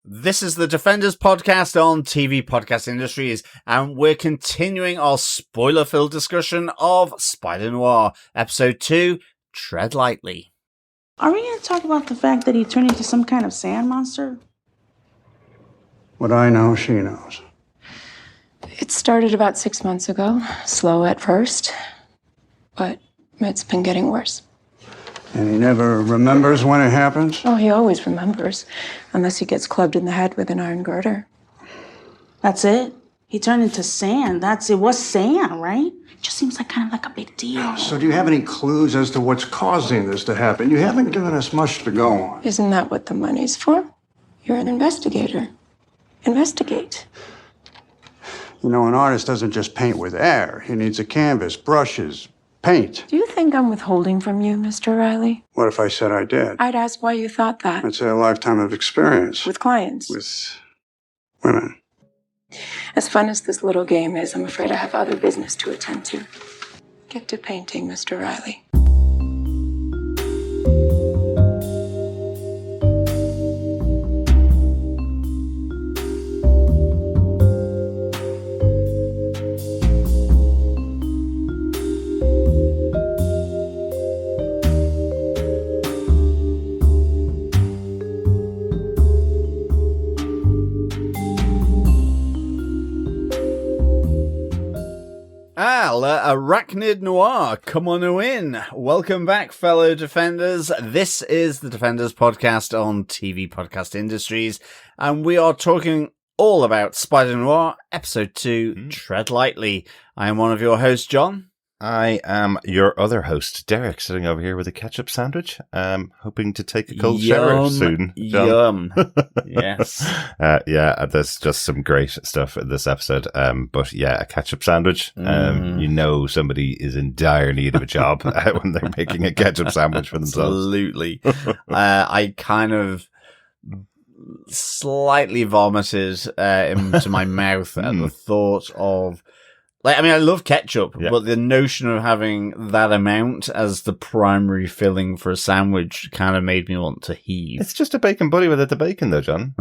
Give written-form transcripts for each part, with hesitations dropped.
This is the Defenders podcast on TV Podcast Industries, and we're continuing our spoiler-filled discussion of Spider-Noir, Episode 2, Tread Lightly. Are we going to talk about the fact that he turned into some kind of sand monster? What I know, she knows. It started about 6 months ago, slow at first, but it's been getting worse. And he never remembers when it happens? Oh, he always remembers, unless he gets clubbed in the head with an iron girder. That's it? He turned into sand. It was sand, right? It just seems like kind of like a big deal. So do you have any clues as to what's causing this to happen? You haven't given us much to go on. Isn't that what the money's for? You're an investigator. Investigate. You know, an artist doesn't just paint with air. He needs a canvas, brushes, paint. Do you think I'm withholding from you, Mr. Reilly? What if I said I did? I'd ask why you thought that. I'd say a lifetime of experience. With clients. With women. As fun as this little game is, I'm afraid I have other business to attend to. Get to painting, Mr. Reilly. Arachnid Noir, come on in. Welcome back, fellow Defenders. This is the Defenders podcast on TV Podcast Industries, and we are talking all about Spider-Noir, Episode 2, Tread Lightly. I am one of your hosts, John. I am your other host, Derek, sitting over here with a ketchup sandwich, hoping to take a cold shower soon. Yum. Yes. Yeah, there's just some great stuff in this episode. But yeah, a ketchup sandwich. You know somebody is in dire need of a job when they're making a ketchup sandwich for themselves. Absolutely. I kind of slightly vomited into my mouth at the thought of... I love ketchup, but the notion of having that amount as the primary filling for a sandwich kind of made me want to heave. It's just a bacon buddy without the bacon, though, John.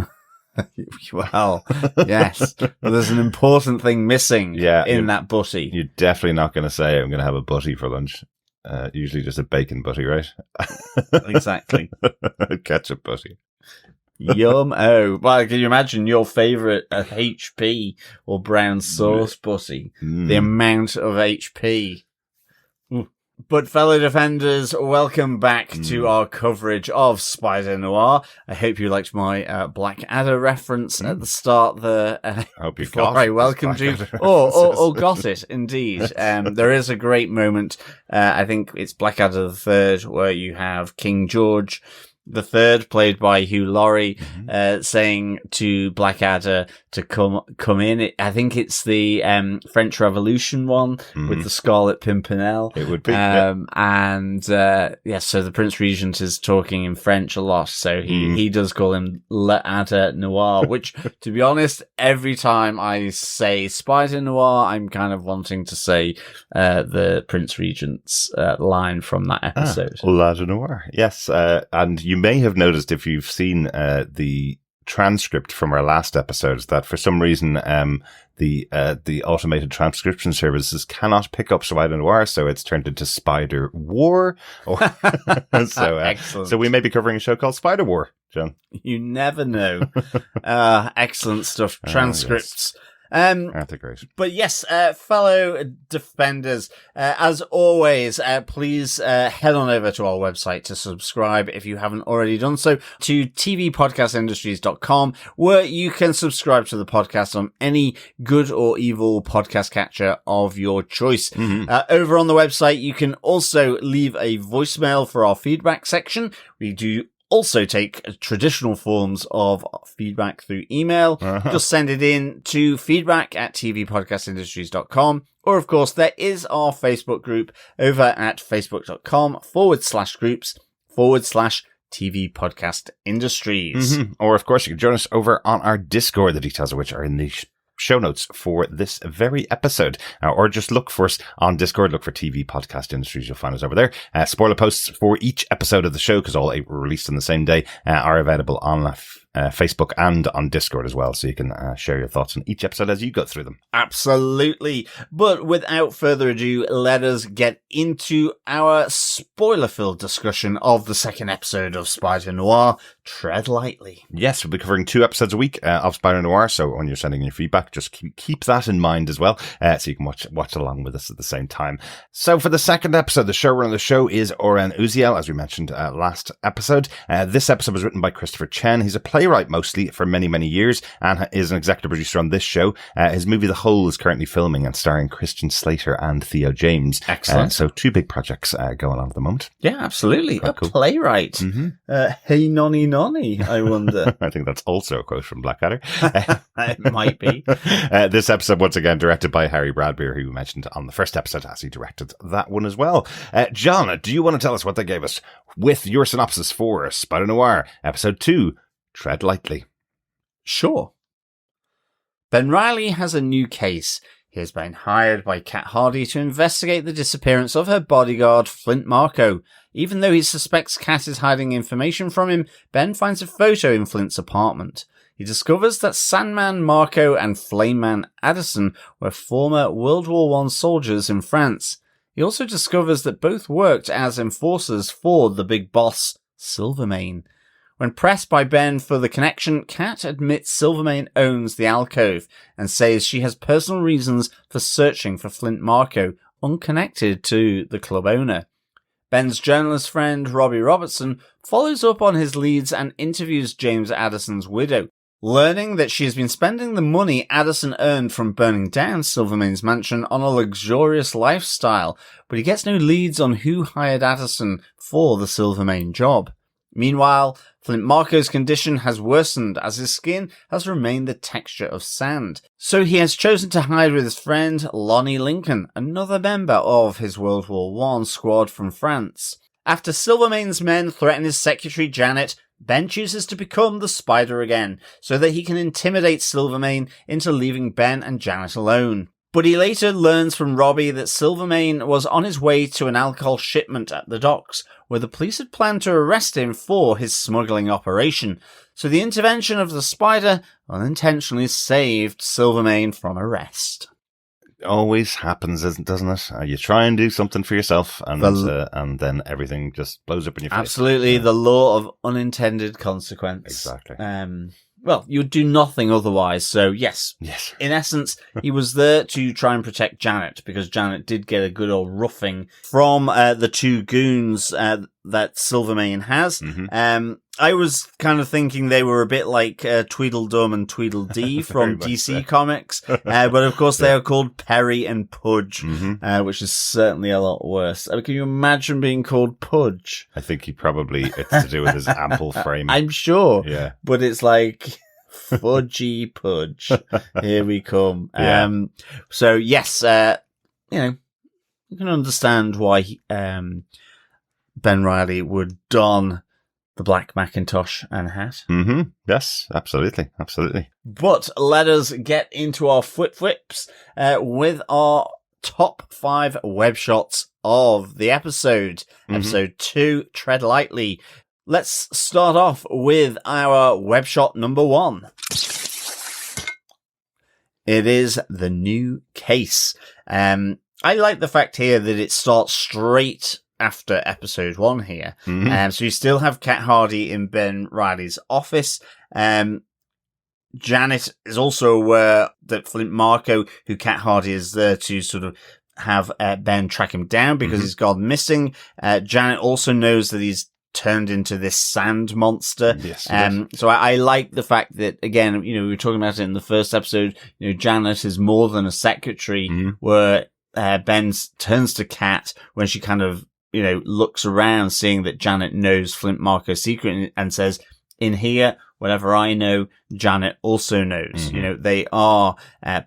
Well, yes. But there's an important thing missing in that butty. You're definitely not going to say, I'm going to have a butty for lunch. Usually just a bacon butty, right? Exactly. A ketchup butty. Yum. Oh, well, can you imagine your favourite HP or brown sauce butty? The amount of HP. But fellow Defenders, welcome back to our coverage of Spider-Noir. I hope you liked my Blackadder reference at the start there. I hope you got I welcomed you. Or got it, indeed. There is a great moment. I think it's Blackadder the Third, where you have King George the Third, played by Hugh Laurie, saying to Blackadder to come in. I think it's the French Revolution one with the Scarlet Pimpernel. It would be. And so the Prince Regent is talking in French a lot, so he does call him L'Adder Noir, which, to be honest, every time I say Spider-Noir, I'm kind of wanting to say the Prince Regent's line from that episode. L'Adder Noir, yes. And you may have noticed, if you've seen the transcript from our last episodes, that for some reason the automated transcription services cannot pick up Spider-Noir, so it's turned into Spider War. So we may be covering a show called Spider War, John. You never know. Excellent stuff. Transcripts. Aren't they great? But yes, fellow Defenders, as always, please head on over to our website to subscribe if you haven't already done so, to tvpodcastindustries.com, where you can subscribe to the podcast on any good or evil podcast catcher of your choice. Over on the website, you can also leave a voicemail for our feedback section. We do also take traditional forms of feedback through email. Just send it in to feedback@tvpodcastindustries.com. Or, of course, there is our Facebook group over at facebook.com/groups/TV Podcast Industries. Or, of course, you can join us over on our Discord, the details of which are in the show notes for this very episode, or just look for us on Discord. Look for TV Podcast Industries. You'll find us over there. Spoiler posts for each episode of the show, because all 8 were released on the same day, are available on Facebook and on Discord as well, so you can share your thoughts on each episode as you go through them. Absolutely. But without further ado, let us get into our spoiler-filled discussion of the second episode of Spider-Noir, Tread Lightly. Yes, we'll be covering 2 episodes a week of Spider-Noir, so when you're sending in your feedback, just keep that in mind as well, so you can watch along with us at the same time. So for the second episode, the showrunner of the show is Oren Uziel, as we mentioned last episode. This episode was written by Christopher Chen. He's a playwright mostly for many, many years, and is an executive producer on this show. His movie The Hole is currently filming and starring Christian Slater and Theo James. Excellent. So 2 big projects going on at the moment. Yeah, absolutely. Quite cool. Playwright. Hey, nonny, nonny, I wonder. I think that's also a quote from Blackadder. It might be. This episode, once again, directed by Harry Bradbeer, who we mentioned on the first episode, as he directed that one as well. John, do you want to tell us what they gave us with your synopsis for Spider-Noir, Episode 2, Tread Lightly? Sure. Ben Reilly has a new case. He has been hired by Cat Hardy to investigate the disappearance of her bodyguard, Flint Marko. Even though he suspects Cat is hiding information from him, Ben finds a photo in Flint's apartment. He discovers that Sandman Marko and Flameman Addison were former World War I soldiers in France. He also discovers that both worked as enforcers for the Big Boss Silvermane. When pressed by Ben for the connection, Cat admits Silvermane owns the alcove and says she has personal reasons for searching for Flint Marko, unconnected to the club owner. Ben's journalist friend, Robbie Robertson, follows up on his leads and interviews James Addison's widow. Learning that she has been spending the money Addison earned from burning down Silvermane's mansion on a luxurious lifestyle, but he gets no leads on who hired Addison for the Silvermane job. Meanwhile, Flint Marko's condition has worsened as his skin has remained the texture of sand. So he has chosen to hide with his friend Lonnie Lincoln, another member of his World War I squad from France. After Silvermane's men threaten his secretary Janet, Ben chooses to become the Spider again, so that he can intimidate Silvermane into leaving Ben and Janet alone. But he later learns from Robbie that Silvermane was on his way to an alcohol shipment at the docks, where the police had planned to arrest him for his smuggling operation. So the intervention of the Spider unintentionally saved Silvermane from arrest. Always happens, doesn't it? You try and do something for yourself, and then everything just blows up in your face. Absolutely, the law of unintended consequence. Exactly. Well, you would do nothing otherwise. So yes. In essence, he was there to try and protect Janet, because Janet did get a good old roughing from the 2 goons that Silvermane has. I was kind of thinking they were a bit like Tweedledum and Tweedledee from DC Comics, but of course they are called Perry and Pudge, which is certainly a lot worse. Can you imagine being called Pudge? I think it's to do with his ample frame. I'm sure. Yeah. But it's like, Fudgy Pudge. Here we come. Yeah. So yes, you can understand why Ben Reilly would don the black Macintosh and hat. Yes, absolutely. But let us get into our flips with our top 5 web shots of the episode. Episode 2, Tread Lightly. Let's start off with our web shot number 1. It is the new case. I like the fact here that it starts straight after episode 1 here. So you still have Cat Hardy in Ben Reilly's office. Janet is also aware that Flint Marko, who Cat Hardy is there to sort of have Ben track him down because he's gone missing. Janet also knows that he's turned into this sand monster. Yes. So I like the fact that, again, we were talking about it in the first episode, Janet is more than a secretary, where Ben turns to Cat when she kind of, looks around, seeing that Janet knows Flint Marko's secret and says, in here, whatever I know, Janet also knows. They are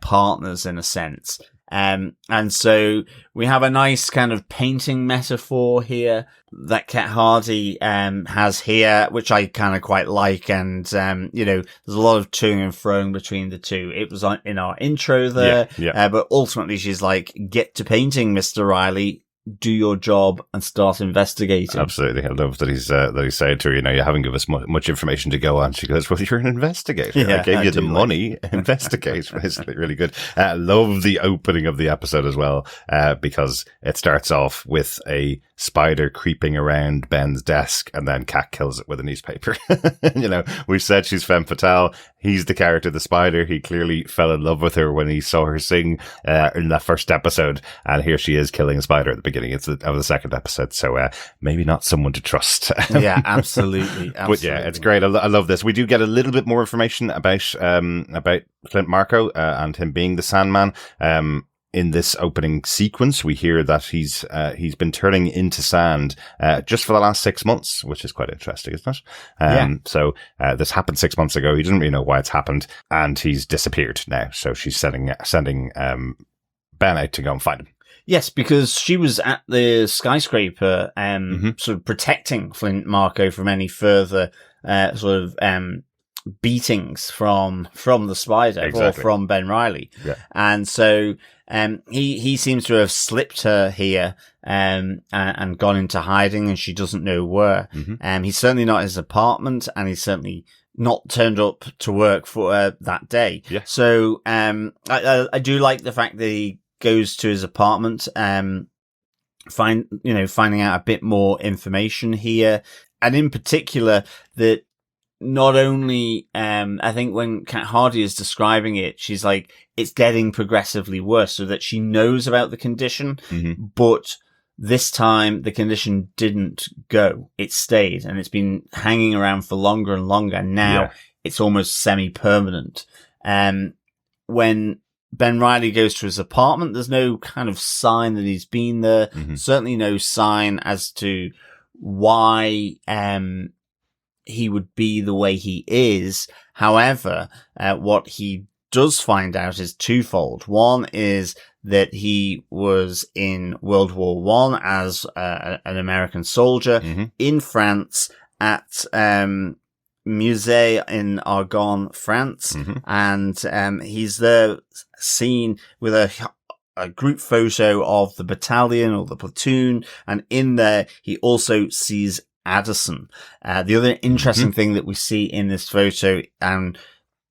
partners in a sense. And so we have a nice kind of painting metaphor here that Cat Hardy has here, which I kind of quite like. And, there's a lot of toing and froing between the two. It was in our intro there, but ultimately she's like, get to painting, Mr. Reilly. do your job and start investigating. Absolutely. I love that he's saying to her, you haven't given us much information to go on. She goes, well, you're an investigator. Yeah, I gave you the like money. Investigate. Basically, really good. Love the opening of the episode as well, because it starts off with a spider creeping around Ben's desk and then Kat kills it with a newspaper. We've said she's femme fatale. He's the character, the spider. He clearly fell in love with her when he saw her sing in that first episode. And here she is killing a spider at the beginning of the second episode. So maybe not someone to trust. Yeah, absolutely. But yeah, it's great. I love this. We do get a little bit more information about Flint Marko and him being the Sandman. In this opening sequence, we hear that he's been turning into sand just for the last 6 months, which is quite interesting, isn't it? So this happened 6 months ago. He doesn't really know why it's happened, and he's disappeared now. So she's sending Ben out to go and find him. Yes, because she was at the skyscraper, sort of protecting Flint Marko from any further beatings from the spider, exactly, or from Ben Reilly. Yeah. And so he seems to have slipped her here and gone into hiding, and she doesn't know where. He's certainly not at his apartment, and he's certainly not turned up to work for that day. Yeah. So I do like the fact that he goes to his apartment, finding out a bit more information here, and in particular that not only, I think when Kat Hardy is describing it, she's like, it's getting progressively worse, so that she knows about the condition, but this time the condition didn't go. It stayed, and it's been hanging around for longer and longer. And now it's almost semi-permanent. When Ben Reilly goes to his apartment, there's no kind of sign that he's been there. Certainly no sign as to why, he would be the way he is. However, what he does find out is twofold. One is that he was in World War I as an American soldier in France at Musée in Argonne, France. And he's there seen with a group photo of the battalion or the platoon. And in there, he also sees Addison. The other interesting thing that we see in this photo, and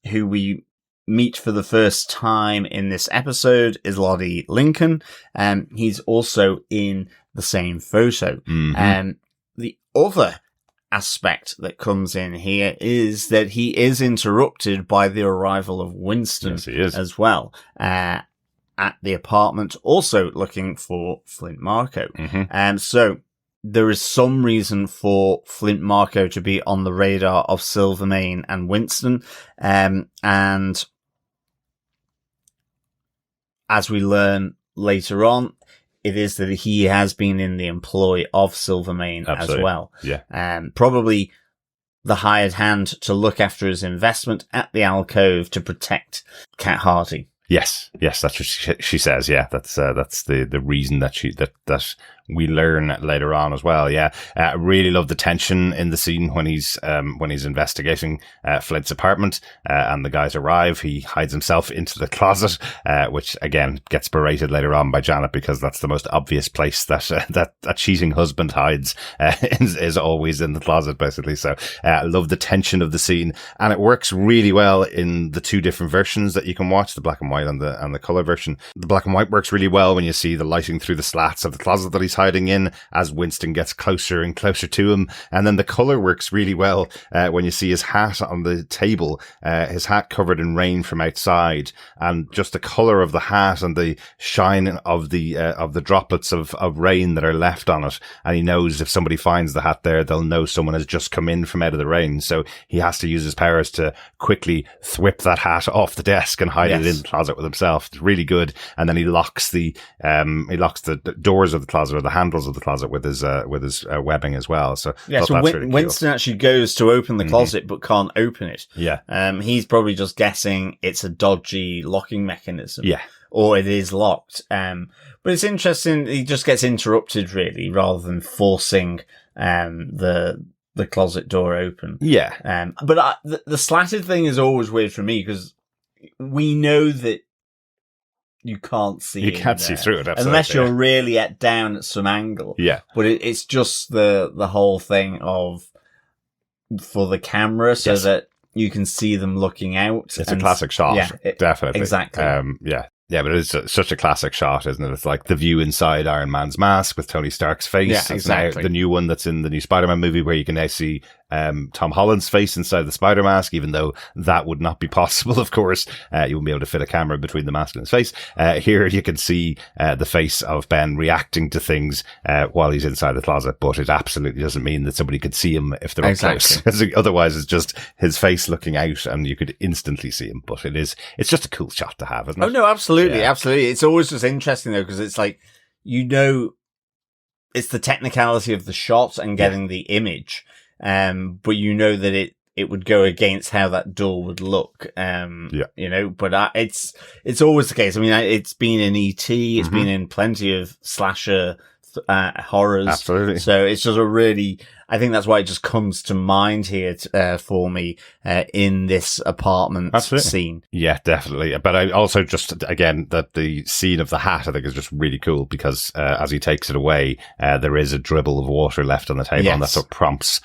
who we meet for the first time in this episode, is Lottie Lincoln. He's also in the same photo. The other aspect that comes in here is that he is interrupted by the arrival of Winston as well, at the apartment, also looking for Flint Marko. So there is some reason for Flint Marko to be on the radar of Silvermane and Winston. And as we learn later on, it is that he has been in the employ of Silvermane as well. Probably the hired hand to look after his investment at the alcove to protect Kat Hardy. Yes, that's what she says. Yeah, that's the reason that we learn later on as well. Yeah, really love the tension in the scene when he's investigating Flint's apartment, and the guys arrive. He hides himself into the closet, which again gets berated later on by Janet, because that's the most obvious place that a cheating husband hides, is always in the closet, basically. So love the tension of the scene, and it works really well in the two different versions that you can watch, the black and white and the color version. The black and white works really well when you see the lighting through the slats of the closet that he's hiding in as Winston gets closer and closer to him. And then the color works really well when you see his hat on the table, his hat covered in rain from outside, and just the color of the hat and the shine of the droplets of rain that are left on it. And he knows if somebody finds the hat there, they'll know someone has just come in from out of the rain. So he has to use his powers to quickly thwip that hat off the desk and hide it in the closet with himself. It's really good. And then he locks the doors of the closet, or the handles of the closet, with his webbing as well. So so really Winston actually goes to open the closet but can't open it. He's probably just guessing it's a dodgy locking mechanism. Or it is locked. But it's interesting. He just gets interrupted, really, rather than forcing the closet door open. But the slatted thing is always weird for me, because we know that you can't see. You can't see through it, absolutely, unless you're really down at some angle. Yeah, but it's just the whole thing of for the camera, so that you can see them looking out. It's a classic shot. Yeah, definitely, exactly. Yeah, but it's such a classic shot, isn't it? It's like the view inside Iron Man's mask with Tony Stark's face. Yeah, it's exactly. Now the new one that's in the new Spider-Man movie where you can now see Tom Holland's face inside the Spider mask, even though that would not be possible, of course. You wouldn't be able to fit a camera between the mask and his face. Here you can see the face of Ben reacting to things while he's inside the closet, but it absolutely doesn't mean that somebody could see him if they're up close. Otherwise, it's just his face looking out and you could instantly see him. But it's just a cool shot to have, isn't it? Oh, no, absolutely. Absolutely. It's always just interesting, though, because it's like, it's the technicality of the shot and getting the image. But that it would go against how that door would look. But it's always the case. I mean, it's been in E.T., it's been in plenty of slasher horrors. Absolutely. So it's just I think that's why it just comes to mind here for me in this apartment scene. Yeah, definitely. But I also just, again, that the scene of the hat I think is just really cool because as he takes it away, there is a dribble of water left on the table, and that's what prompts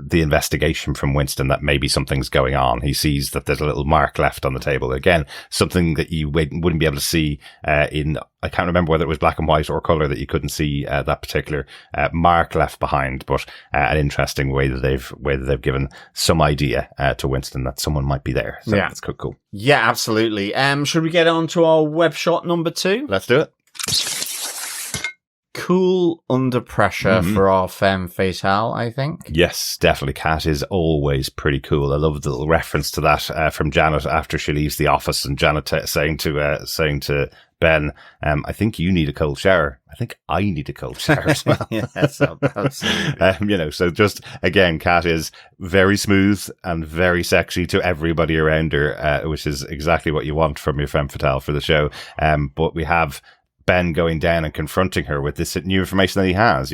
the investigation from Winston that maybe something's going on. He sees that there's a little mark left on the table. Again, something that you wouldn't be able to see I can't remember whether it was black and white or color that you couldn't see that particular mark left behind, but an interesting way that they've given some idea to Winston that someone might be there. So that's cool. Yeah, absolutely. Should we get on to our web shot number 2? Let's do it. Cool under pressure for our femme fatale, I think. Yes, definitely. Kat is always pretty cool. I love the little reference to that from Janet after she leaves the office, and Janet saying to Ben, I think you need a cold shower. I think I need a cold shower as well. Yes, absolutely. So just, again, Kat is very smooth and very sexy to everybody around her, which is exactly what you want from your femme fatale for the show. But we have Ben going down and confronting her with this new information that he has,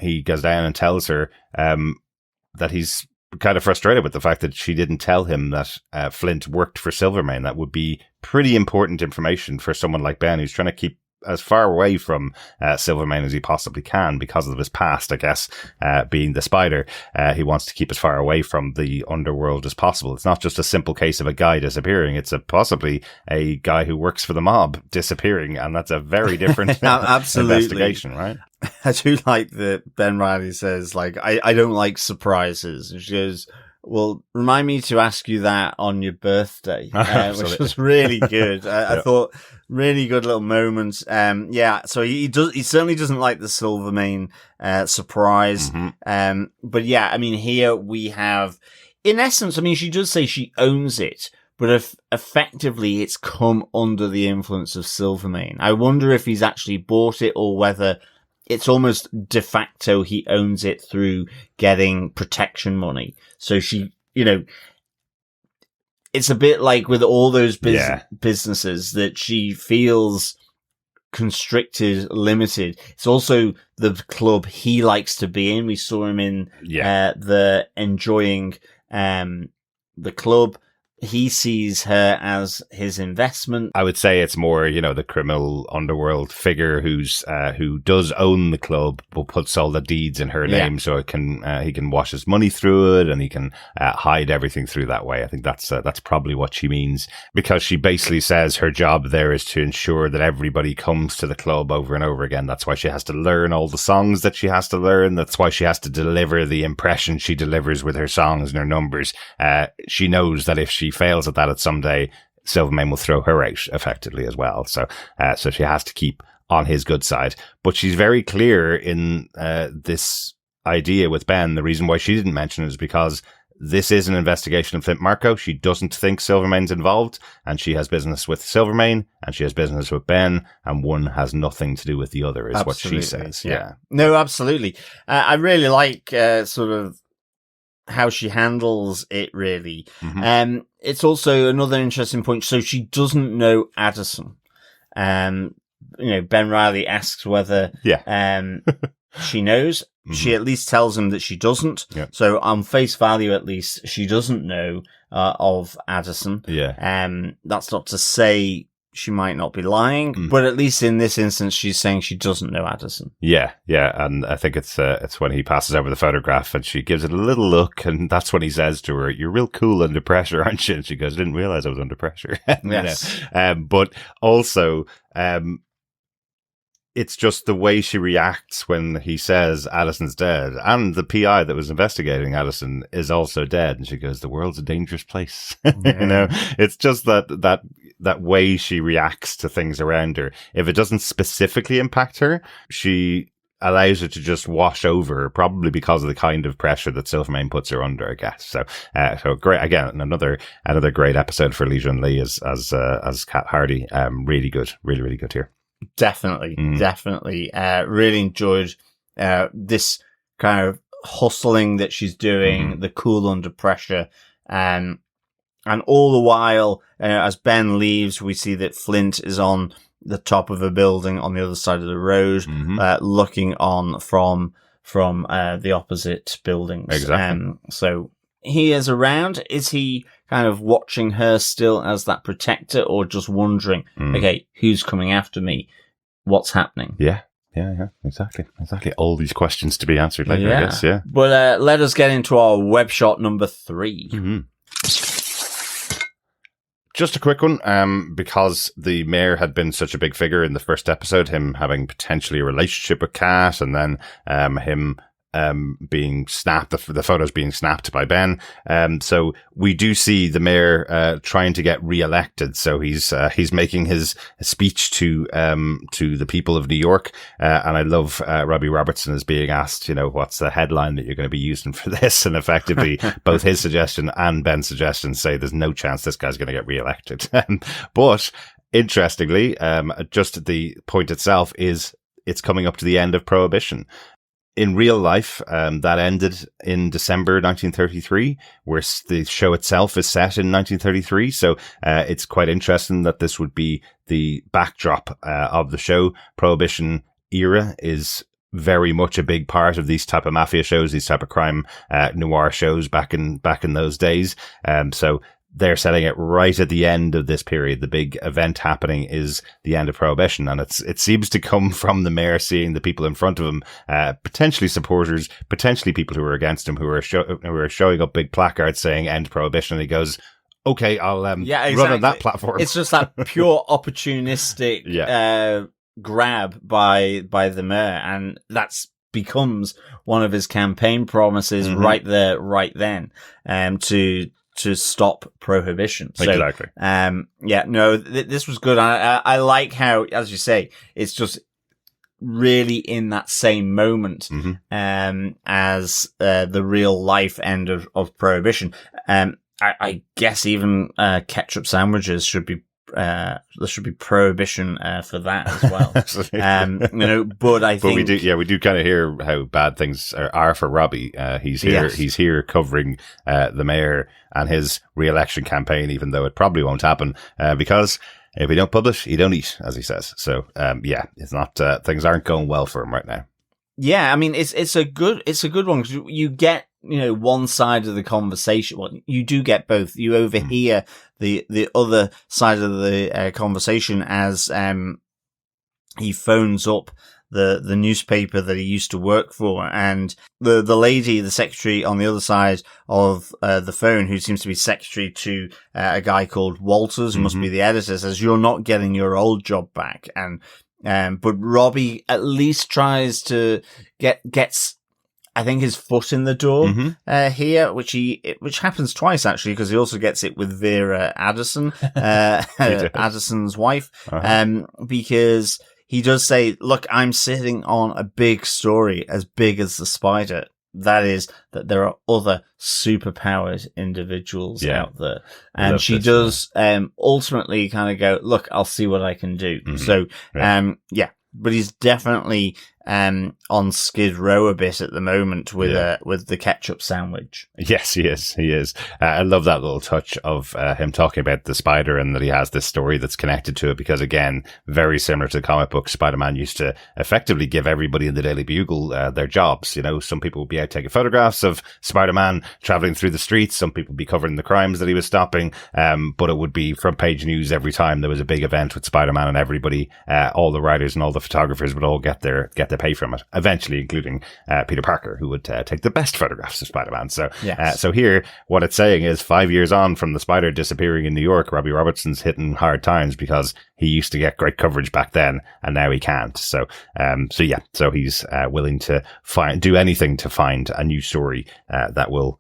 he goes down and tells her that he's kind of frustrated with the fact that she didn't tell him that Flint worked for Silvermane. That would be pretty important information for someone like Ben, who's trying to keep as far away from Silvermane as he possibly can because of his past, I guess, being the Spider. He wants to keep as far away from the underworld as possible. It's not just a simple case of a guy disappearing. It's possibly a guy who works for the mob disappearing, and that's a very different investigation, right? I do like that Ben Reilly says, like, I don't like surprises. And she goes, well, remind me to ask you that on your birthday, which was really good. I thought really good little moments. So he certainly doesn't like the Silvermane surprise. But yeah, I mean, here we have, in essence, I mean, she does say she owns it, but effectively it's come under the influence of Silvermane. I wonder if he's actually bought it or whether it's almost de facto he owns it through getting protection money. So she, it's a bit like with all those businesses that she feels constricted, limited. It's also the club he likes to be in. We saw him in the enjoying the club. He sees her as his investment. I would say it's more, the criminal underworld figure who does own the club, but puts all the deeds in her name, so he can wash his money through it, and he can hide everything through that way. I think that's probably what she means, because she basically says her job there is to ensure that everybody comes to the club over and over again. That's why she has to learn all the songs that she has to learn. That's why she has to deliver the impression she delivers with her songs and her numbers. She knows that if she fails at that someday, Silvermane will throw her out effectively as well. So she has to keep on his good side. But she's very clear in this idea with Ben. The reason why she didn't mention it is because this is an investigation of Flint Marko. She doesn't think Silvermane's involved, and she has business with Silvermane, and she has business with Ben, and one has nothing to do with the other, is absolutely what she says. Yeah. No, absolutely. I really like sort of how she handles it, really. It's also another interesting point. So she doesn't know Addison. Ben Reilly asks whether she knows. She at least tells him that she doesn't. So on face value, at least, she doesn't know of Addison. That's not to say she might not be lying, but at least in this instance, she's saying she doesn't know Addison. Yeah, and I think it's when he passes over the photograph and she gives it a little look, and that's when he says to her, "You're real cool under pressure, aren't you?" And she goes, "I didn't realize I was under pressure." Yes. But also, it's just the way she reacts when he says Addison's dead, and the PI that was investigating Addison is also dead, and she goes, "The world's a dangerous place." It's just that way she reacts to things around her. If it doesn't specifically impact her, she allows it to just wash over, probably because of the kind of pressure that Silvermane puts her under, I guess. So great. Again, another great episode for Leisure and Lee as Kat Hardy. Really good. Really, really good here. Definitely. Really enjoyed this kind of hustling that she's doing, the cool under pressure, and all the while, as Ben leaves, we see that Flint is on the top of a building on the other side of the road, looking on from the opposite buildings. Exactly. So he is around. Is he kind of watching her still as that protector, or just wondering, okay, who's coming after me? What's happening? Yeah, exactly. All these questions to be answered later, I guess, yeah. But let us get into our web shot number 3. Just a quick one, because the mayor had been such a big figure in the first episode, him having potentially a relationship with Kat, and then him being snapped, the photos being snapped by Ben. So we do see the mayor trying to get re-elected. So he's making his speech to the people of New York. And I love Robbie Robertson is being asked, what's the headline that you're going to be using for this? And effectively, both his suggestion and Ben's suggestion say there's no chance this guy's going to get re-elected. But interestingly, just the point itself is it's coming up to the end of Prohibition. In real life, that ended in December 1933, where the show itself is set in 1933. So it's quite interesting that this would be the backdrop of the show. Prohibition era is very much a big part of these type of mafia shows, these type of crime noir shows back in those days. So they're setting it right at the end of this period. The big event happening is the end of Prohibition, and it seems to come from the mayor seeing the people in front of him, potentially supporters, potentially people who are against him, who are showing up big placards saying "End Prohibition." And he goes, "Okay, I'll run on that platform." It's just that pure opportunistic grab by the mayor, and that's becomes one of his campaign promises right there, right then, to stop Prohibition. So, exactly. This was good. I like how, as you say, it's just really in that same moment, as, the real life end of Prohibition. I guess even, ketchup sandwiches should be, there should be prohibition, for that as well. But I think, we do kind of hear how bad things are for Robbie. He's here covering, the mayor and his re-election campaign, even though it probably won't happen, because if we don't publish, you don't eat, as he says. So, it's not, things aren't going well for him right now. Yeah, I mean, it's a good one, because you get, one side of the conversation. Well, you do get both. You overhear the other side of the conversation as he phones up the newspaper that he used to work for, and the lady, the secretary on the other side of the phone, who seems to be secretary to a guy called Walters, who must be the editor, says, "You're not getting your old job back." And but Robbie at least tries to gets, I think, his foot in the door here, which happens twice actually, because he also gets it with Vera Addison, Addison's wife, because he does say, "Look, I'm sitting on a big story as big as the Spider. That is that there are other superpowered individuals out there." And she does ultimately kind of go, "Look, I'll see what I can do." So, but he's definitely on Skid Row a bit at the moment with the ketchup sandwich. Yes, he is. He is. I love that little touch of him talking about the spider and that he has this story that's connected to it because, again, very similar to the comic book, Spider-Man used to effectively give everybody in the Daily Bugle their jobs. You know, some people would be out taking photographs of Spider-Man traveling through the streets. Some people would be covering the crimes that he was stopping. But it would be front page news every time there was a big event with Spider-Man, and everybody, all the writers and all the photographers would all get their pay from it, eventually including Peter Parker, who would take the best photographs of Spider-Man. So, so here, what it's saying is 5 years on from the spider disappearing in New York, Robbie Robertson's hitting hard times because he used to get great coverage back then, and now he can't. So he's willing to do anything to find a new story that will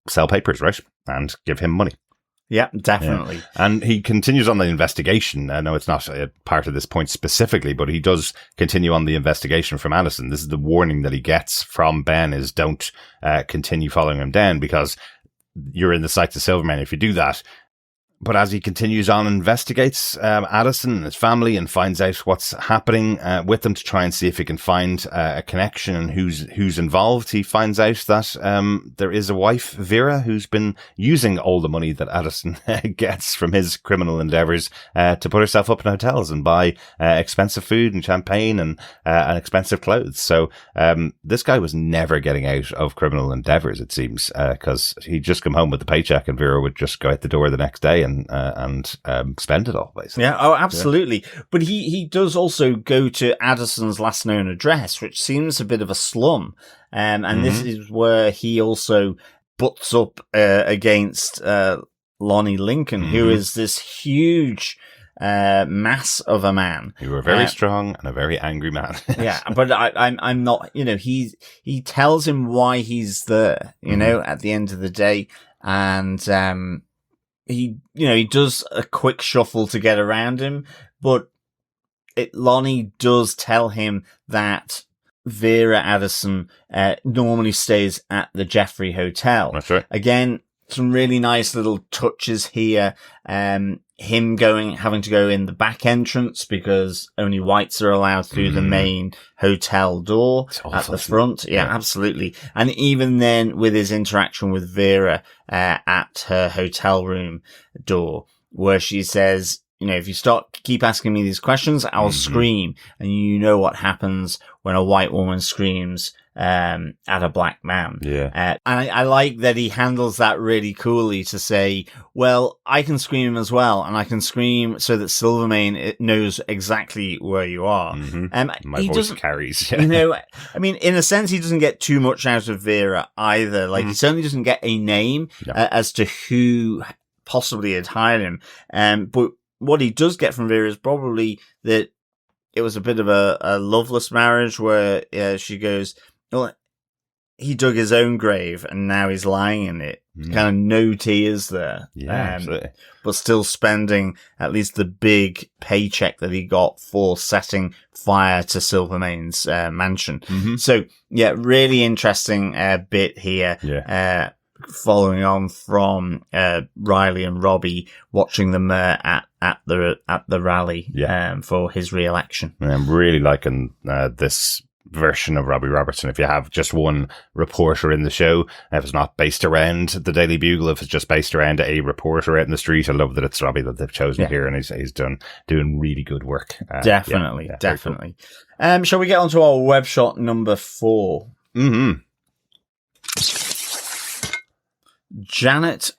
sell papers, right, and give him money. Yeah, definitely. Yeah. And he continues on the investigation. I know it's not a part of this point specifically, but he does continue on the investigation from Addison. This is the warning that he gets from Ben is don't continue following him down because you're in the sights of Silvermane if you do that. But as he continues on, investigates Addison and his family and finds out what's happening with them to try and see if he can find a connection and who's involved. He finds out that there is a wife, Vera, who's been using all the money that Addison gets from his criminal endeavors to put herself up in hotels and buy expensive food and champagne and expensive clothes. So this guy was never getting out of criminal endeavors, it seems, because he'd just come home with the paycheck and Vera would just go out the door the next day and spend it all, basically. Yeah, oh, absolutely. Yeah. But he does also go to Addison's last known address, which seems a bit of a slum. And this is where he also butts up against Lonnie Lincoln, who is this huge mass of a man. You were very strong and a very angry man. Yeah, but I'm not, you know, he tells him why he's there, you know, at the end of the day. And, he does a quick shuffle to get around him, but Lonnie does tell him that Vera Addison normally stays at the Jeffrey Hotel. That's right. Again, some really nice little touches here. Him having to go in the back entrance because only whites are allowed through the main hotel door at the front. Yeah, absolutely. And even then with his interaction with Vera, at her hotel room door where she says, you know, if you keep asking me these questions, I'll scream. And you know what happens when a white woman screams, at a black man. Yeah. And I like that he handles that really coolly to say, well, I can scream as well. And I can scream so that Silvermane knows exactly where you are. My voice carries. You know, I mean, in a sense, he doesn't get too much out of Vera either. Like, he certainly doesn't get a name as to who possibly had hired him. But what he does get from Vera is probably that it was a bit of a loveless marriage where she goes, well, he dug his own grave and now he's lying in it. Kind of no tears there. Yeah, absolutely. But still spending at least the big paycheck that he got for setting fire to Silvermane's mansion. So, yeah, really interesting bit here. Yeah. Following on from Riley and Robbie watching them at the rally for his re-election. I'm really liking this version of Robbie Robertson. If you have just one reporter in the show, if it's not based around the Daily Bugle, if it's just based around a reporter out in the street, I love that it's Robbie that they've chosen here, and he's doing really good work. Definitely. Cool. Shall we get on to our web shot number 4? Janet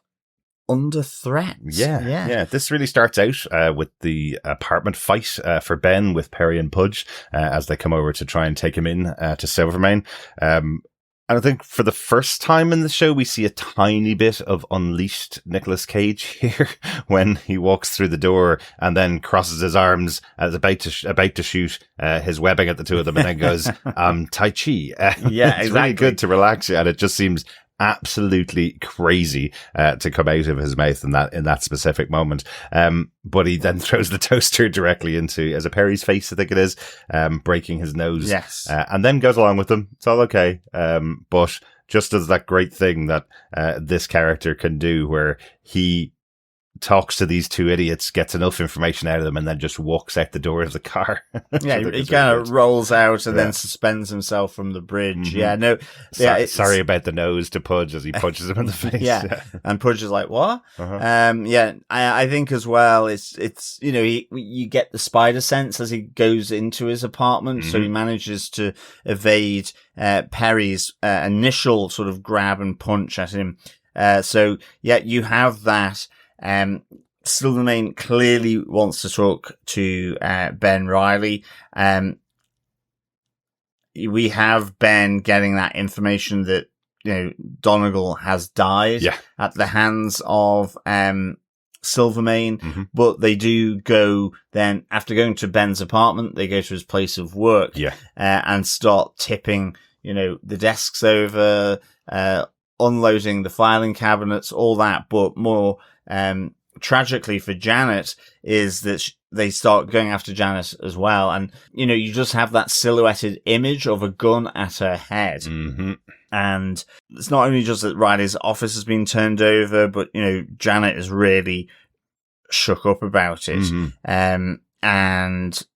under threat. Yeah. This really starts out with the apartment fight for Ben with Perry and Pudge as they come over to try and take him in to Silvermane. And I think for the first time in the show, we see a tiny bit of unleashed Nicolas Cage here when he walks through the door and then crosses his arms as about to shoot his webbing at the two of them and then goes, Tai Chi. It's really good to relax you, and it just seems absolutely crazy to come out of his mouth in that specific moment. But he then throws the toaster directly into Perry's face, I think it is, breaking his nose. Yes. And then goes along with them. It's all okay. But just does that great thing that this character can do where he talks to these two idiots, gets enough information out of them, and then just walks out the door of the car. Yeah, he kind of rolls out and then suspends himself from the bridge. Yeah, no. Sorry about the nose to Pudge as he punches him in the face. Yeah. And Pudge is like, what? I think as well, it's you get the spider sense as he goes into his apartment, so he manages to evade Perry's initial sort of grab and punch at him. You have that. Silvermane clearly wants to talk to Ben Reilly. We have Ben getting that information that Donegal has died at the hands of Silvermane, but they do go then after going to Ben's apartment, they go to his place of work and start tipping the desks over, unloading the filing cabinets, all that. But more tragically for Janet is that they start going after Janet as well. And, you just have that silhouetted image of a gun at her head. And it's not only just that Riley's office has been turned over, but, Janet is really shook up about it. And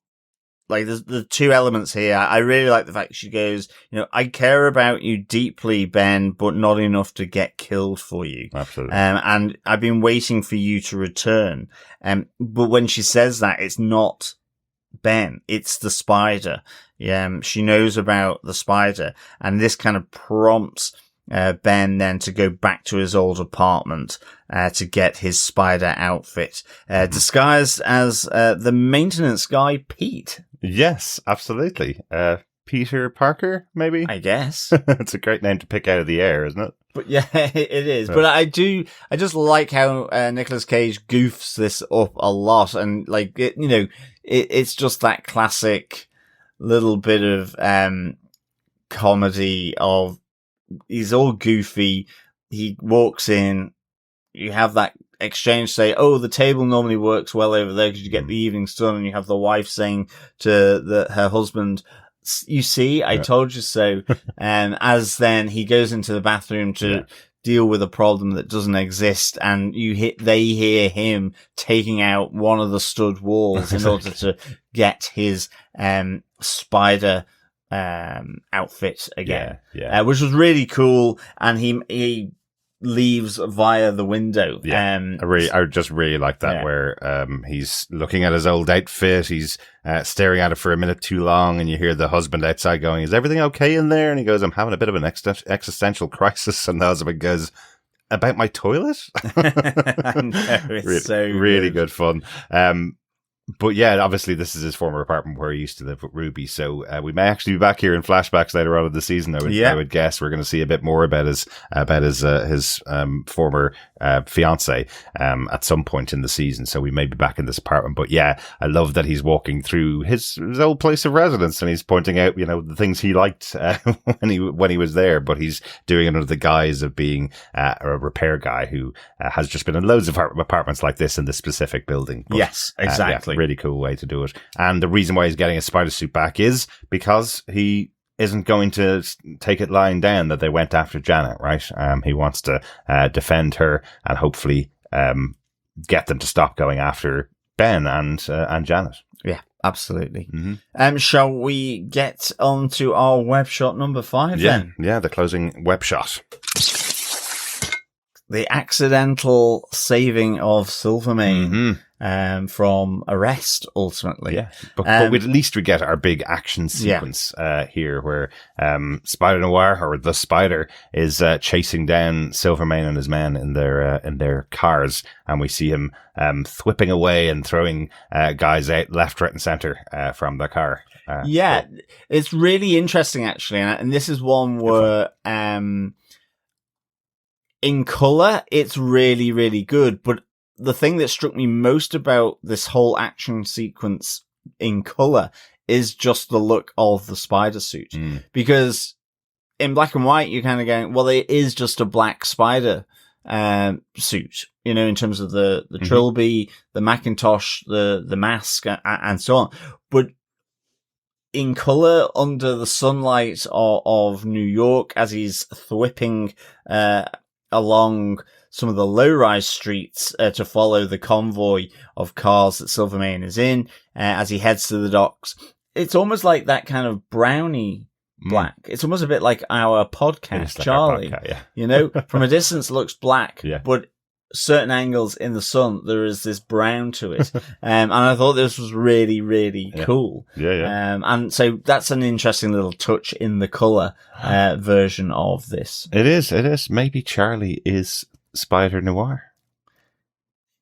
like there's the two elements here. I really like the fact she goes, I care about you deeply, Ben, but not enough to get killed for you. Absolutely. And I've been waiting for you to return. But when she says that, it's not Ben, it's the spider. She knows about the spider, and this kind of prompts Ben then to go back to his old apartment to get his spider outfit, disguised as the maintenance guy, Pete. Yes, absolutely. Peter Parker, maybe? I guess. It's a great name to pick out of the air, isn't it? But yeah, it is. But I just like how Nicolas Cage goofs this up a lot, and like it's just that classic little bit of comedy of he's all goofy. He walks in, you have that exchange, say, oh, the table normally works well over there because you get the evening's done, and you have the wife saying to her husband, you see, I told you so. As then he goes into the bathroom to deal with a problem that doesn't exist, and they hear him taking out one of the stud walls in order to get his spider outfit again, which was really cool. And he leaves via the window. I just really like that where he's looking at his old outfit, he's staring at it for a minute too long, and you hear the husband outside going, is everything okay in there? And he goes, I'm having a bit of an existential crisis. And the husband goes, about my toilet? I know, it's really good fun. But yeah, obviously this is his former apartment where he used to live with Ruby. So we may actually be back here in flashbacks later on in the season. I would guess we're going to see a bit more about his former fiance at some point in the season. So we may be back in this apartment. But yeah, I love that he's walking through his old place of residence, and he's pointing out the things he liked when he was there. But he's doing it under the guise of being a repair guy who has just been in loads of apartments like this in this specific building. But, yes, exactly. Really cool way to do it. And the reason why he's getting a spider suit back is because he isn't going to take it lying down that they went after Janet, right? He wants to defend her and hopefully get them to stop going after Ben and Janet. Yeah, absolutely. Shall we get on to our web shot number 5 then? Yeah, the closing web shot. The accidental saving of Silvermane from arrest, ultimately. Yeah, but at least we get our big action sequence here where Spider-Noir, or the Spider, is chasing down Silvermane and his men in their cars, and we see him thwipping away and throwing guys out left, right, and centre from their car. It's really interesting, actually, and this is one where in colour, it's really, really good. But the thing that struck me most about this whole action sequence in colour is just the look of the spider suit. Because in black and white, you're kind of going, well, it is just a black spider suit, in terms of the trilby, the Macintosh, the mask, and so on. But in colour, under the sunlight of New York, as he's thwipping along some of the low-rise streets to follow the convoy of cars that Silvermane is in as he heads to the docks. It's almost like that kind of brownie black. It's almost a bit like our podcast, like Charlie. Our podcast, yeah. You know, from a distance looks black, Yeah. but certain angles in the sun, there is this brown to it. And I thought this was really, really cool. Yeah. And so that's an interesting little touch in the colour version of this. It is. Maybe Charlie is Spider-Noir.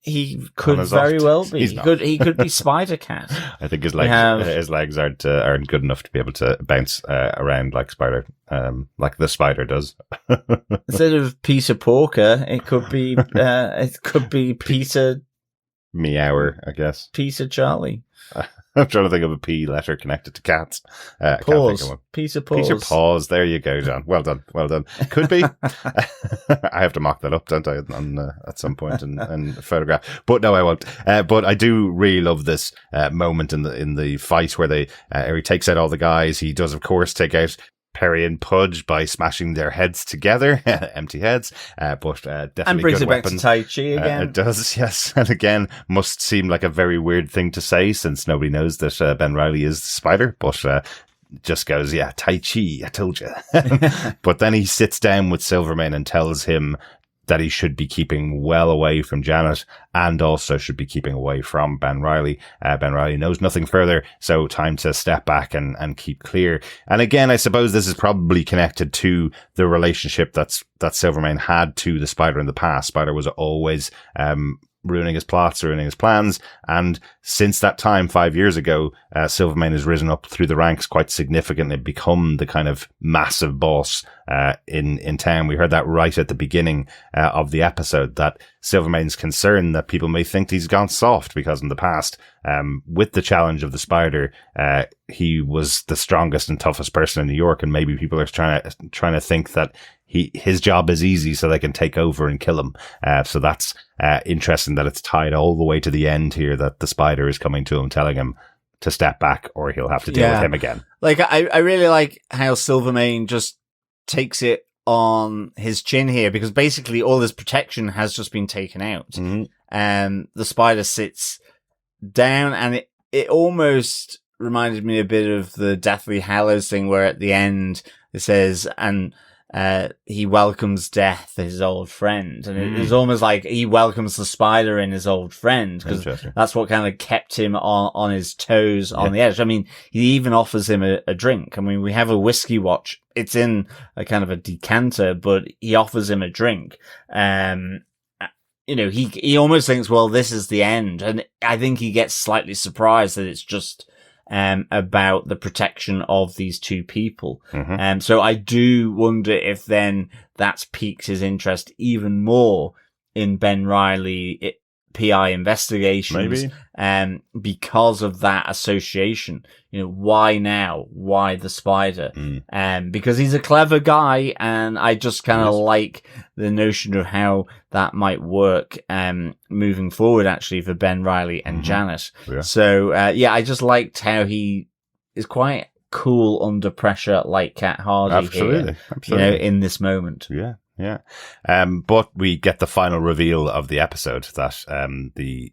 He could very well be. He could be Spider-Cat. I think his legs aren't good enough to be able to bounce around like like the spider does. Instead of Peter Porker, it could be Peter Meower, I guess. Peter Charlie. I'm trying to think of a P letter connected to cats. Pause. Peter Pause. Peter Pause. There you go, John. Well done. Could be. I have to mock that up, don't I, at some point and photograph. But no, I won't. But I do really love this moment in the fight where he takes out all the guys. He does, of course, take out Perry and Pudge by smashing their heads together, empty heads, but definitely and brings good it back weapons. to Tai Chi again. It does, yes, and again must seem like a very weird thing to say since nobody knows that Ben Reilly is the Spider, but just goes, yeah, Tai Chi, I told you. But then he sits down with Silvermane and tells him that he should be keeping well away from Janet and also should be keeping away from Ben Reilly. Ben Reilly knows nothing further, so time to step back and keep clear. And again, I suppose this is probably connected to the relationship that Silvermane had to the Spider in the past. Spider was always ruining his plots, ruining his plans. And since that time, 5 years ago, Silvermane has risen up through the ranks quite significantly, become the kind of massive boss in town. We heard that right at the beginning of the episode, that Silvermane's concerned that people may think he's gone soft because in the past, with the challenge of the Spider, he was the strongest and toughest person in New York, and maybe people are trying to think that his job is easy so they can take over and kill him. So that's interesting that it's tied all the way to the end here, that the Spider is coming to him, telling him to step back or he'll have to deal with him again. Like, I really like how Silvermane just takes it on his chin here, because basically all his protection has just been taken out. Mm-hmm. The Spider sits down, and it almost reminded me a bit of the Deathly Hallows thing, where at the end it says, and he welcomes death, his old friend. And it was almost like he welcomes the Spider in his old friend, because that's what kind of kept him on his toes on the edge. I mean, he even offers him a drink. I mean, we have a whiskey watch. It's in a kind of a decanter, but he offers him a drink. You know, he almost thinks, well, this is the end. And I think he gets slightly surprised that it's just about the protection of these two people. Mm-hmm. So I do wonder if then that's piqued his interest even more in Ben Reilly PI investigations. Maybe. Because of that association. You know, why now? Why the Spider? Because he's a clever guy, and I just kind of like the notion of how that might work moving forward, actually, for Ben Reilly and Janet. Yeah. So, I just liked how he is quite cool under pressure, like Cat Hardy. Absolutely. You know, in this moment. Yeah. Yeah. But we get the final reveal of the episode that the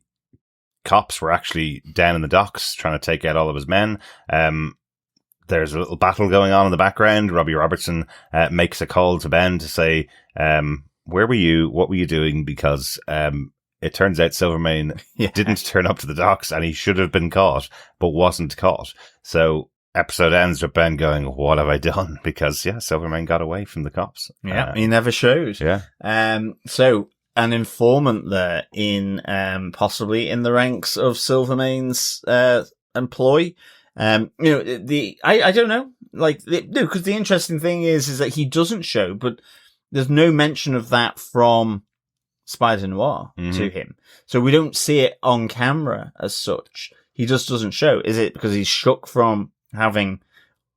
cops were actually down in the docks trying to take out all of his men. There's a little battle going on in the background. Robbie Robertson makes a call to Ben to say, where were you? What were you doing? Because it turns out Silvermane didn't turn up to the docks, and he should have been caught, but wasn't caught. So episode ends with Ben going, what have I done? Because, Silvermane got away from the cops. Yeah, he never showed. Yeah. So an informant there in, possibly in the ranks of Silvermane's, employ. You know, I don't know. Like, no, because the interesting thing is that he doesn't show, but there's no mention of that from Spider-Noir to him. So we don't see it on camera as such. He just doesn't show. Is it because he's shook from having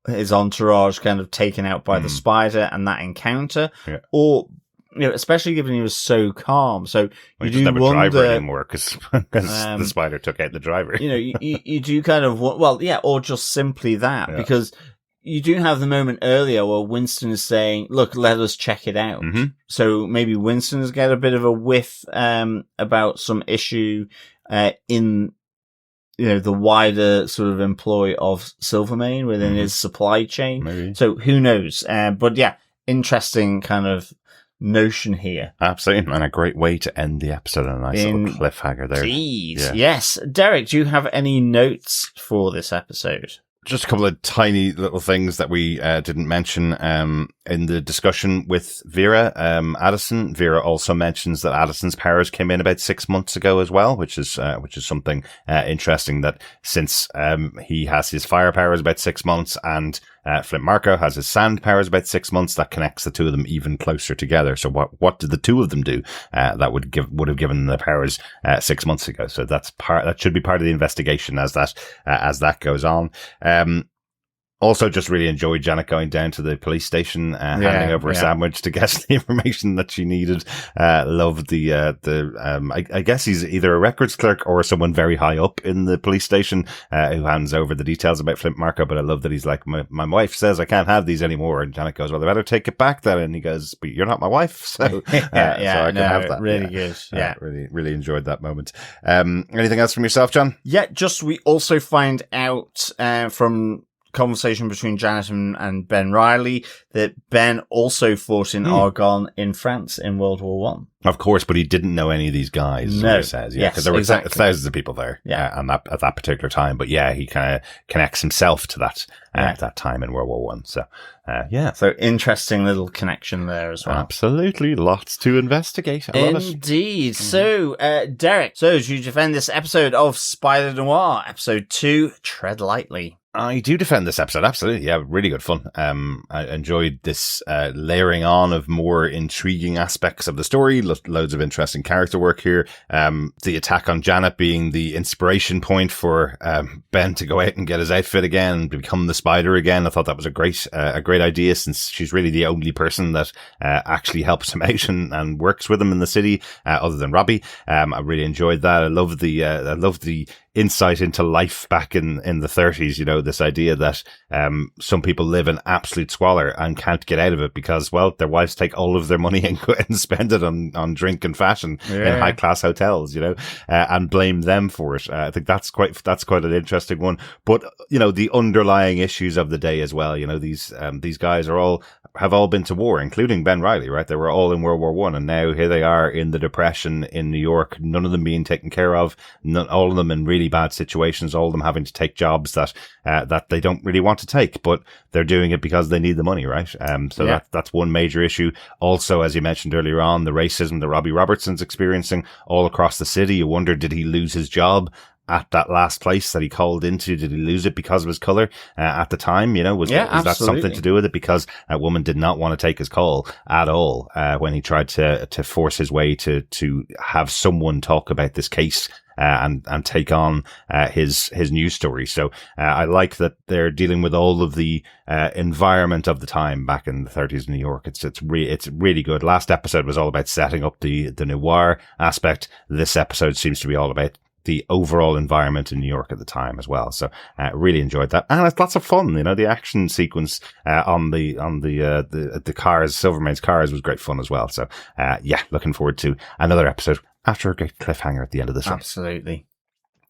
his entourage kind of taken out by the Spider and that encounter? Yeah. Or, you know, especially given he was so calm. So you do never wonder, driver anymore because the Spider took out the driver. You know, you do kind of, well, yeah, or just simply that, because you do have the moment earlier where Winston is saying, look, let us check it out. Mm-hmm. So maybe Winston's get a bit of a whiff, about some issue, in, the wider sort of employ of Silvermane within his supply chain. Maybe. So who knows? But yeah, interesting kind of notion here. Absolutely. And a great way to end the episode on a nice little cliffhanger there. Indeed. Yeah. Yes. Derek, do you have any notes for this episode? Just a couple of tiny little things that we didn't mention in the discussion with Vera. Addison. Vera also mentions that Addison's powers came in about 6 months ago as well, which is something interesting, that since he has his fire powers about 6 months and Flint Marko has his sand powers about 6 months, that connects the two of them even closer together. So what did the two of them do that would have given them the powers 6 months ago? So that should be part of the investigation as that goes on. Also, just really enjoyed Janet going down to the police station, handing over a sandwich to get the information that she needed. Loved I guess he's either a records clerk or someone very high up in the police station, who hands over the details about Flint Marko. But I love that he's like, my wife says I can't have these anymore. And Janet goes, well, they better take it back then. And he goes, but you're not my wife. So, so I can have that. Really good. Yeah. Really, really enjoyed that moment. Anything else from yourself, John? Yeah, just we also find out, from conversation between Janet and Ben Reilly that Ben also fought in Argonne in France in World War One. Of course, but he didn't know any of these guys. No, he says, because there were thousands of people there, at that particular time. But yeah, he kind of connects himself to that at that time in World War One. So, so interesting little connection there as well. Absolutely, lots to investigate. I love it. Indeed. So, Derek, do you defend this episode of Spider-Noir, episode 2, Tread Lightly? I do defend this episode, absolutely. Yeah, really good fun. I enjoyed this layering on of more intriguing aspects of the story. Loads of interesting character work here. The attack on Janet being the inspiration point for Ben to go out and get his outfit again and become the Spider again. I thought that was a great idea, since she's really the only person that actually helps him out and works with him in the city, other than Robbie. I really enjoyed that. I love the insight into life back in the 30s, this idea that some people live in absolute squalor and can't get out of it because, well, their wives take all of their money and go out and spend it on drink and fashion in high class hotels, and blame them for it. I think that's quite an interesting one. But the underlying issues of the day as well. These guys have all been to war, including Ben Reilly, right? They were all in World War One, and now here they are in the Depression in New York. None of them being taken care of. All of them in really bad situations. All of them having to take jobs that they don't really want to take, but they're doing it because they need the money, right? That's one major issue. Also, as you mentioned earlier on, the racism that Robbie Robertson's experiencing all across the city. You wonder, did he lose his job at that last place that he called into? Did he lose it because of his color at the time? Was that something to do with it? Because a woman did not want to take his call at all when he tried to force his way to have someone talk about this case and take on his news story. So I like that they're dealing with all of the environment of the time back in the 30s in New York. It's really good. Last episode was all about setting up the noir aspect. This episode seems to be all about the overall environment in New York at the time as well. So, really enjoyed that. And it's lots of fun. The action sequence, on the cars, Silvermane's cars was great fun as well. So, looking forward to another episode after a great cliffhanger at the end of this one. Absolutely.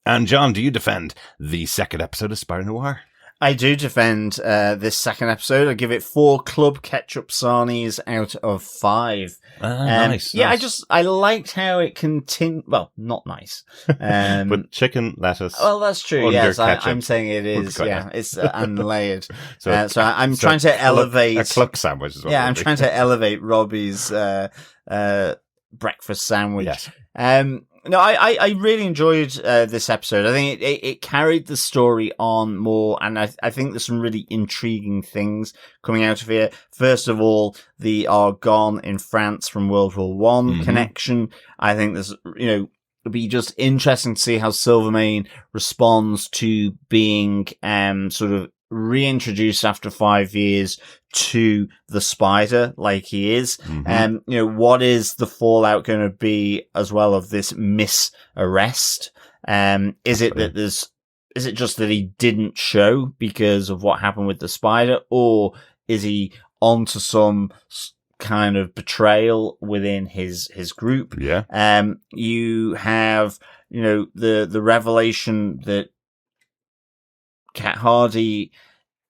And John, do you defend the second episode of Spider-Noir? I do defend this second episode. I give it 4 club ketchup sarnies out of 5. Nice. Yeah, I liked how it continued. Well, not nice. But chicken, lettuce. Well, that's true. Yes, I'm saying it is. Yeah, it's unlayered. So I'm trying to elevate a cluck sandwich as well. Yeah, I'm trying to elevate Robbie's breakfast sandwich. Yes. No, I really enjoyed this episode. I think it carried the story on more, and I think there's some really intriguing things coming out of here. First of all, the Argonne in France from World War One connection. I think there's, it'll be just interesting to see how Silvermane responds to being sort of reintroduced after 5 years to the Spider like he is. What is the fallout going to be as well of this misarrest? Is it that there's is it just that he didn't show because of what happened with the spider, or is he onto some kind of betrayal within his group? Yeah. You have, the revelation that Cat Hardy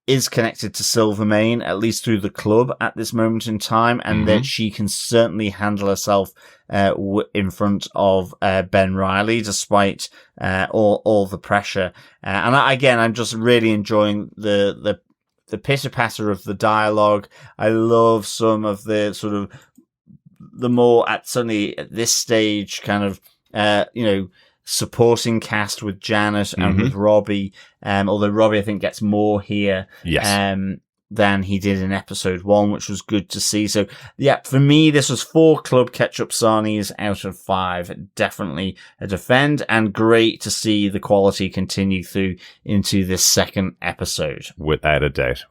is connected to Silvermane, at least through the club at this moment in time, and that she can certainly handle herself in front of Ben Reilly, despite all the pressure. And I'm just really enjoying the pitter-patter of the dialogue. I love some of the sort of the more, certainly at this stage, kind of, supporting cast with Janet and with Robbie. Although Robbie, I think, gets more here. Yes. Than he did in episode 1, which was good to see. So, yeah, for me, this was 4 Club Ketchup Sarnies out of 5. Definitely a defend, and great to see the quality continue through into this second episode. Without a doubt.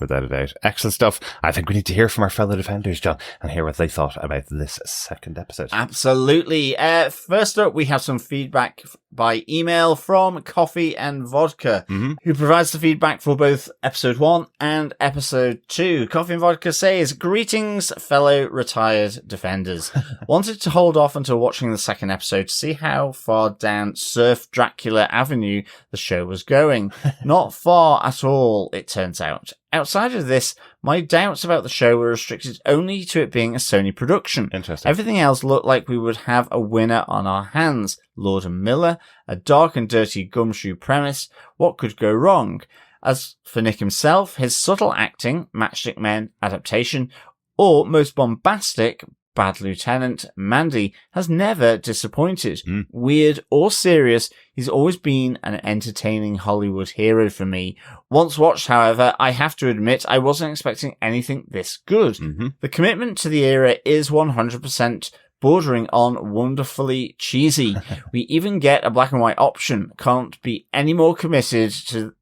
Excellent stuff. I think we need to hear from our fellow defenders, John, and hear what they thought about this second episode. Absolutely. First up, we have some feedback by email from Coffee and Vodka, who provides the feedback for both episode 1 and episode 2. Coffee and Vodka says, "Greetings, fellow retired defenders. Wanted to hold off until watching the second episode to see how far down Surf Dracula Avenue the show was going. Not far at all, it turns out. Outside of this, my doubts about the show were restricted only to it being a Sony production. Interesting. Everything else looked like we would have a winner on our hands. Lord and Miller, a dark and dirty gumshoe premise. What could go wrong? As for Nick himself, his subtle acting, Matchstick Men adaptation, or most bombastic, Bad Lieutenant, Mandy, has never disappointed. Weird or serious, he's always been an entertaining Hollywood hero for me. Once watched, however, I have to admit I wasn't expecting anything this good. The commitment to the era is 100% bordering on wonderfully cheesy. We even get a black and white option. Can't be any more committed to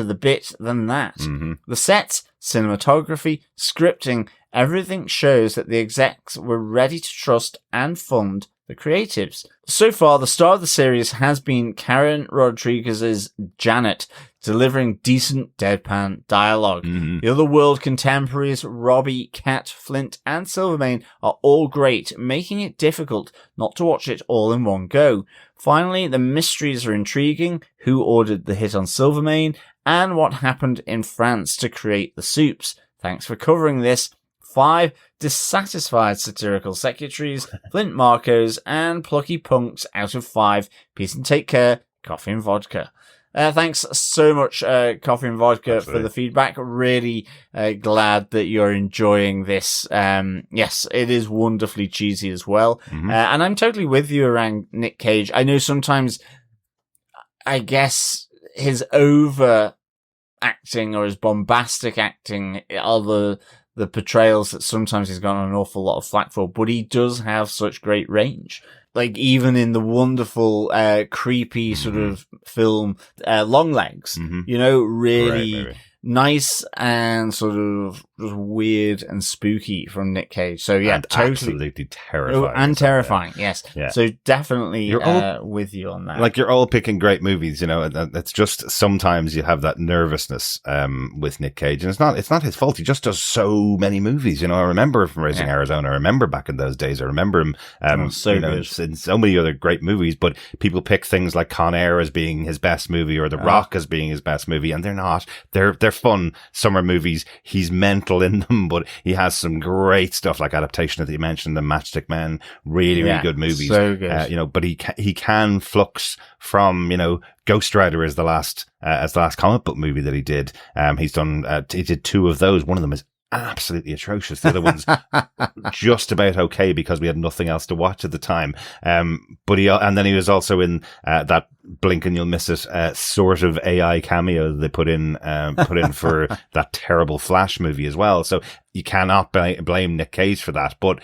the bit than that. The sets, cinematography, scripting, everything shows that the execs were ready to trust and fund the creatives. So far, the star of the series has been Karen Rodriguez's Janet, delivering decent deadpan dialogue. The other world contemporaries, Robbie, Cat, Flint, and Silvermane, are all great, making it difficult not to watch it all in one go. Finally, the mysteries are intriguing. Who ordered the hit on Silvermane, and what happened in France to create the soups? Thanks for covering this. 5 dissatisfied satirical secretaries, Flint Markos, and plucky punks out of 5. Peace and take care, Coffee and Vodka. Thanks so much, Coffee and Vodka, for the feedback. Really glad that you're enjoying this. Yes, it is wonderfully cheesy as well. And I'm totally with you around Nick Cage. I know sometimes, I guess, his over acting or his bombastic acting are the portrayals that sometimes he's gotten an awful lot of flack for, but he does have such great range. Like, even in the wonderful, creepy sort of film, Longlegs, really Great, nice and sort of weird and spooky from Nick Cage. So yeah, and totally. absolutely terrifying. And terrifying, yes. Yeah. So definitely You're all, with you on that. Like, you're all picking great movies, it's just sometimes you have that nervousness with Nick Cage, and it's not his fault. He just does so many movies. I remember from Raising Arizona. I remember back in those days. I remember him in so many other great movies, but people pick things like Con Air as being his best movie or The Rock as being his best movie, and they're not. They're fun summer movies. He's mental in them, but he has some great stuff like Adaptation that you mentioned, the Matchstick Men, really good movies. So good. But he can flux from, Ghost Rider as the last comic book movie that he did. He did 2 of those. One of them is absolutely atrocious. The other one's just about okay because we had nothing else to watch at the time. But then he was also in that Blink and You'll Miss It sort of AI cameo that they put in for that terrible Flash movie as well. So you cannot blame Nick Cage for that, but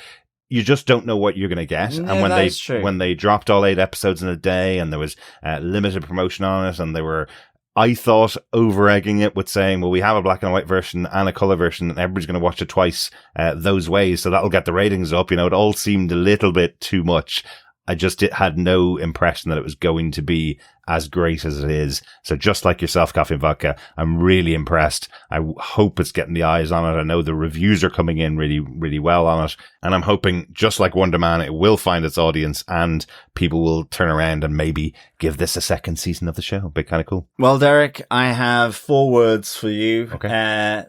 you just don't know what you're going to get. No, and when they dropped all 8 episodes in a day, and there was limited promotion on it, and they were, I thought, over-egging it with saying, well, we have a black and white version and a colour version, and everybody's going to watch it twice those ways, so that'll get the ratings up. It all seemed a little bit too much. I just had no impression that it was going to be as great as it is. So just like yourself, Coffee and Vodka, I'm really impressed. I hope it's getting the eyes on it. I know the reviews are coming in really, really well on it. And I'm hoping, just like Wonder Man, it will find its audience and people will turn around and maybe give this a second season of the show. It'd be kind of cool. Well, Derek, I have 4 words for you, Okay.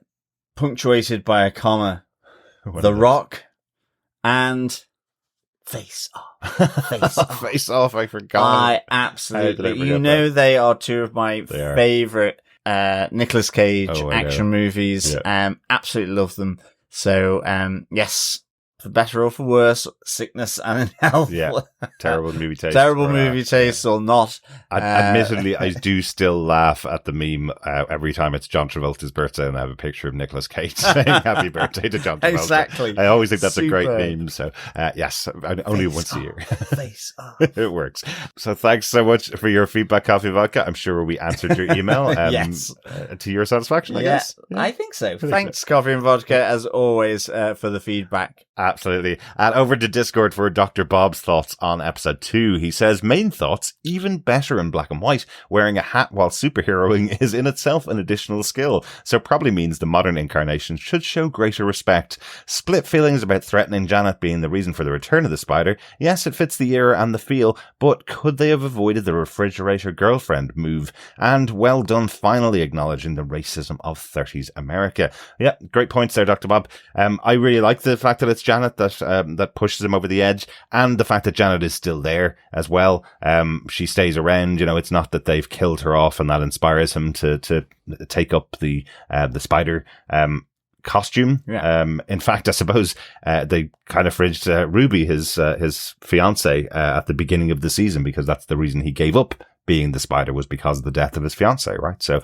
Punctuated by a comma. The Rock and Face Off. Face Off. Face Off, I forgot. I absolutely, they are 2 of my favorite Nicolas Cage action movies. Yeah. Absolutely love them. So, yes, for better or for worse, sickness and in health. Yeah, terrible movie taste. Terrible movie taste or not. Admittedly, I do still laugh at the meme every time it's John Travolta's birthday and I have a picture of Nicolas Cage saying happy birthday to John Travolta. Exactly. I always think that's a great meme. So, yes, only once a year. Face off. It works. So thanks so much for your feedback, Coffee Vodka. I'm sure we answered your email yes. To your satisfaction, I guess. Yeah, I think so. Thanks, Coffee and Vodka, as always, for the feedback. Absolutely. And over to Discord for Dr. Bob's thoughts on episode 2. He says, main thoughts, even better in black and white. Wearing a hat while superheroing is in itself an additional skill. So probably means the modern incarnation should show greater respect. Split feelings about threatening Janet being the reason for the return of the Spider. Yes, it fits the era and the feel, but could they have avoided the refrigerator girlfriend move? And well done finally acknowledging the racism of 30s America. Yeah, great points there, Dr. Bob. I really like the fact that it's Janet that pushes him over the edge, and the fact that Janet is still there as well. She stays around. It's not that they've killed her off, and that inspires him to take up the spider costume. Yeah. In fact, I suppose they kind of fridged Ruby, his fiance, at the beginning of the season, because that's the reason he gave up being the Spider, was because of the death of his fiance, right? So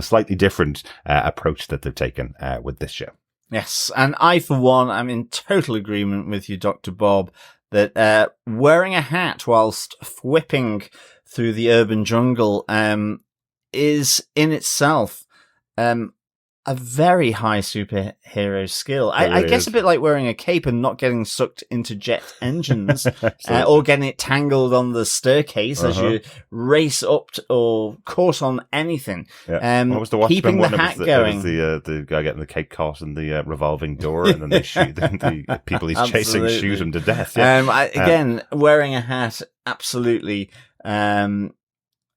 slightly different approach that they've taken with this show. Yes, and I, for one, am in total agreement with you, Dr. Bob, that wearing a hat whilst whipping through the urban jungle is in itself a very high superhero skill. I guess a bit like wearing a cape and not getting sucked into jet engines or getting it tangled on the staircase as you race up or caught on anything. Yeah. What was the Watchmen keeping one? the hat it was going. the guy getting the cape caught in the revolving door, and then they shoot the people he's chasing, shoot him to death. Yeah. Again, wearing a hat, absolutely.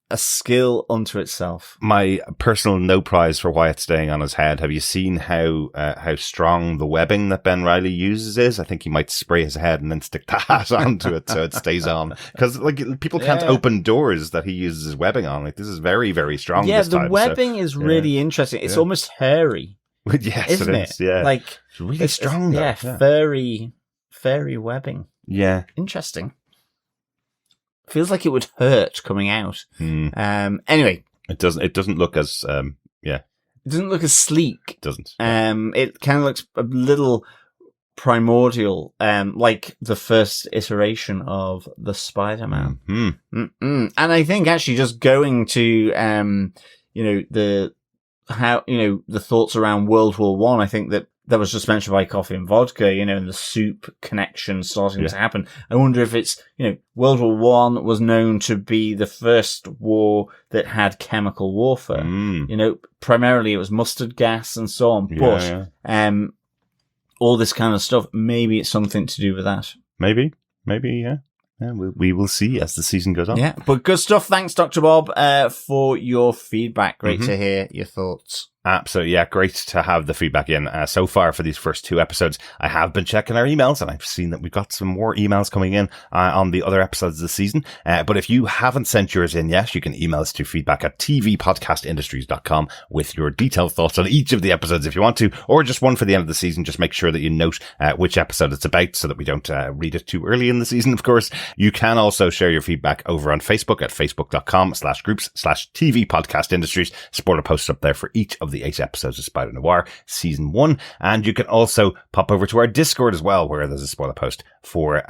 A skill unto itself. My personal no prize for why it's staying on his head. Have you seen how strong the webbing that Ben Reilly uses is? I think he might spray his head and then stick the hat onto it so it stays on. Because people can't open doors that he uses his webbing on. Like, this is very, very strong. Yeah, this the time, webbing is really interesting. It's almost hairy. Yes, isn't it is. it? Yeah, like it's really strong. Though. Yeah, furry webbing. Yeah, interesting. Feels like it would hurt coming out. Anyway, it doesn't look as it doesn't look as sleek. It doesn't. It kind of looks a little primordial, like the first iteration of the Spider-Man. And I think actually just going to the thoughts around World War One. I think that was just mentioned by Coffee and Vodka, and the soup connection starting to happen. I wonder if it's, World War One was known to be the first war that had chemical warfare. Primarily it was mustard gas and so on. But all this kind of stuff, maybe it's something to do with that. Maybe, yeah. Yeah, we will see as the season goes on. Yeah, but good stuff. Thanks, Dr. Bob, for your feedback. Great to hear your thoughts. Absolutely. Yeah, great to have the feedback in. So far for these first 2 episodes, I have been checking our emails and I've seen that we've got some more emails coming in on the other episodes of the season. But if you haven't sent yours in yet, you can email us to feedback@tvpodcastindustries.com with your detailed thoughts on each of the episodes if you want to, or just one for the end of the season. Just make sure that you note which episode it's about so that we don't read it too early in the season, of course. You can also share your feedback over on Facebook at facebook.com/groups/tvpodcastindustries. Spoiler posts up there for each of the 8 episodes of Spider-Noir season 1. And you can also pop over to our Discord as well, where there's a spoiler post for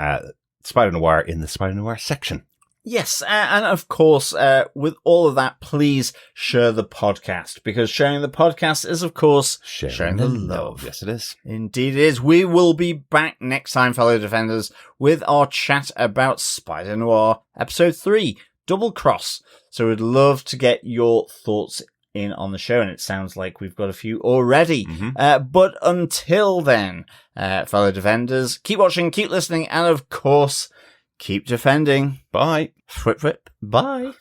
Spider-Noir in the Spider-Noir section. Yes, and of course, with all of that, please share the podcast, because sharing the podcast is, of course, sharing the love. Yes, it is. Indeed it is. We will be back next time, fellow Defenders, with our chat about Spider-Noir Episode 3, Double Cross. So we'd love to get your thoughts in on the show, and it sounds like we've got a few already. But until then, fellow Defenders, keep watching, keep listening, and of course, keep defending. Bye. Whip, whip. Bye.